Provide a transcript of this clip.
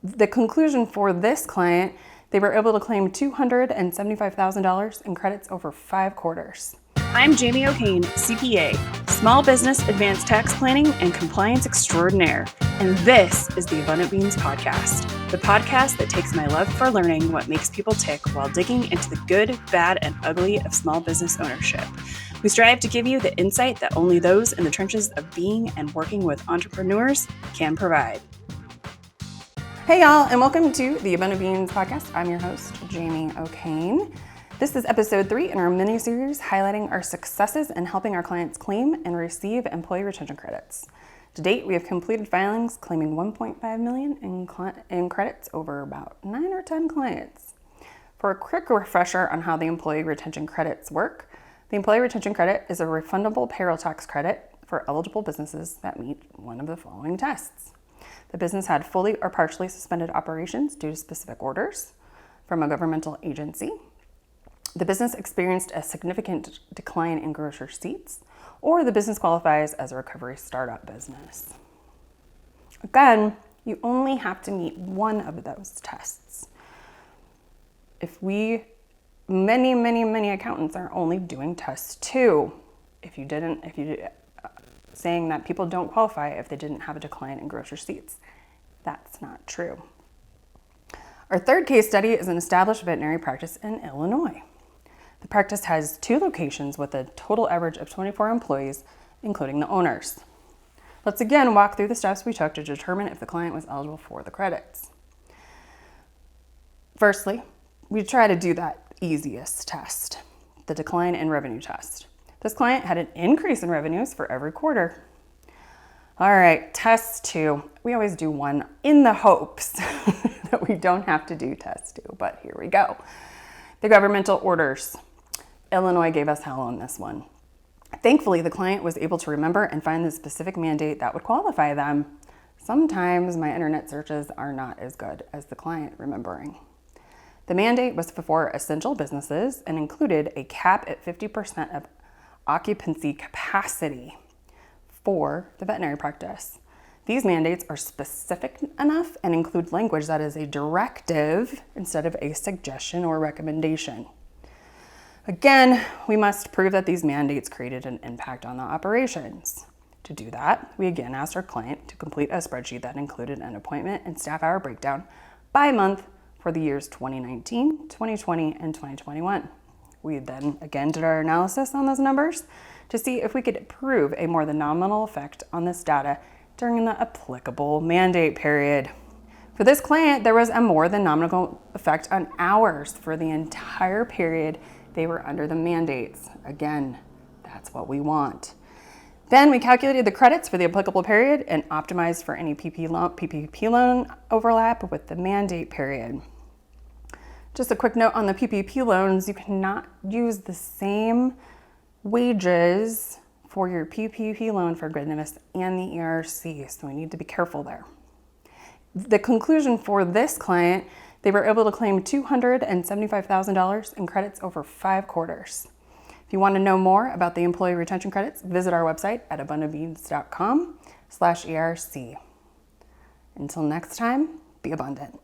The conclusion for this client, they were able to claim $275,000 in credits over 5 quarters. I'm Jamie O'Kane, CPA, Small Business Advanced Tax Planning and Compliance Extraordinaire, and this is the Abundant Beans Podcast, the podcast that takes my love for learning what makes people tick while digging into the good, bad, and ugly of small business ownership. We strive to give you the insight that only those in the trenches of being and working with entrepreneurs can provide. Hey y'all, and welcome to the Abundant Beans Podcast. I'm your host, Jamie O'Kane. This is episode 3 in our mini-series highlighting our successes in helping our clients claim and receive employee retention credits. To date, we have completed filings claiming $1.5 million in credits over about 9 or 10 clients. For a quick refresher on how the employee retention credits work, the employee retention credit is a refundable payroll tax credit for eligible businesses that meet one of the following tests. The business had fully or partially suspended operations due to specific orders from a governmental agency. The business experienced a significant decline in gross receipts, or the business qualifies as a recovery startup business. Again, you only have to meet one of those tests. Many accountants are only doing test 2. Saying that people don't qualify if they didn't have a decline in gross receipts. That's not true. Our third case study is an established veterinary practice in Illinois. The practice has 2 locations with a total average of 24 employees, including the owners. Let's again walk through the steps we took to determine if the client was eligible for the credits. Firstly, we try to do that easiest test, the decline in revenue test. This client had an increase in revenues for every quarter. All right, test 2. We always do one in the hopes that we don't have to do test 2, but here we go. The governmental orders. Illinois gave us hell on this one. Thankfully, the client was able to remember and find the specific mandate that would qualify them. Sometimes my internet searches are not as good as the client remembering. The mandate was for essential businesses and included a cap at 50% of occupancy capacity for the veterinary practice. These mandates are specific enough and include language that is a directive instead of a suggestion or recommendation. Again, we must prove that these mandates created an impact on the operations. To do that, we again asked our client to complete a spreadsheet that included an appointment and staff hour breakdown by month for the years 2019, 2020, and 2021. We then again did our analysis on those numbers to see if we could prove a more than nominal effect on this data during the applicable mandate period. For this client, there was a more than nominal effect on hours for the entire period they were under the mandates. Again, that's what we want. Then we calculated the credits for the applicable period and optimized for any PPP loan overlap with the mandate period. Just a quick note on the PPP loans, you cannot use the same wages for your PPP loan forgiveness and the ERC, so we need to be careful there. The conclusion for this client, they were able to claim $275,000 in credits over 5 quarters. If you want to know more about the employee retention credits, visit our website at abundantbeans.com/ERC. Until next time, be abundant.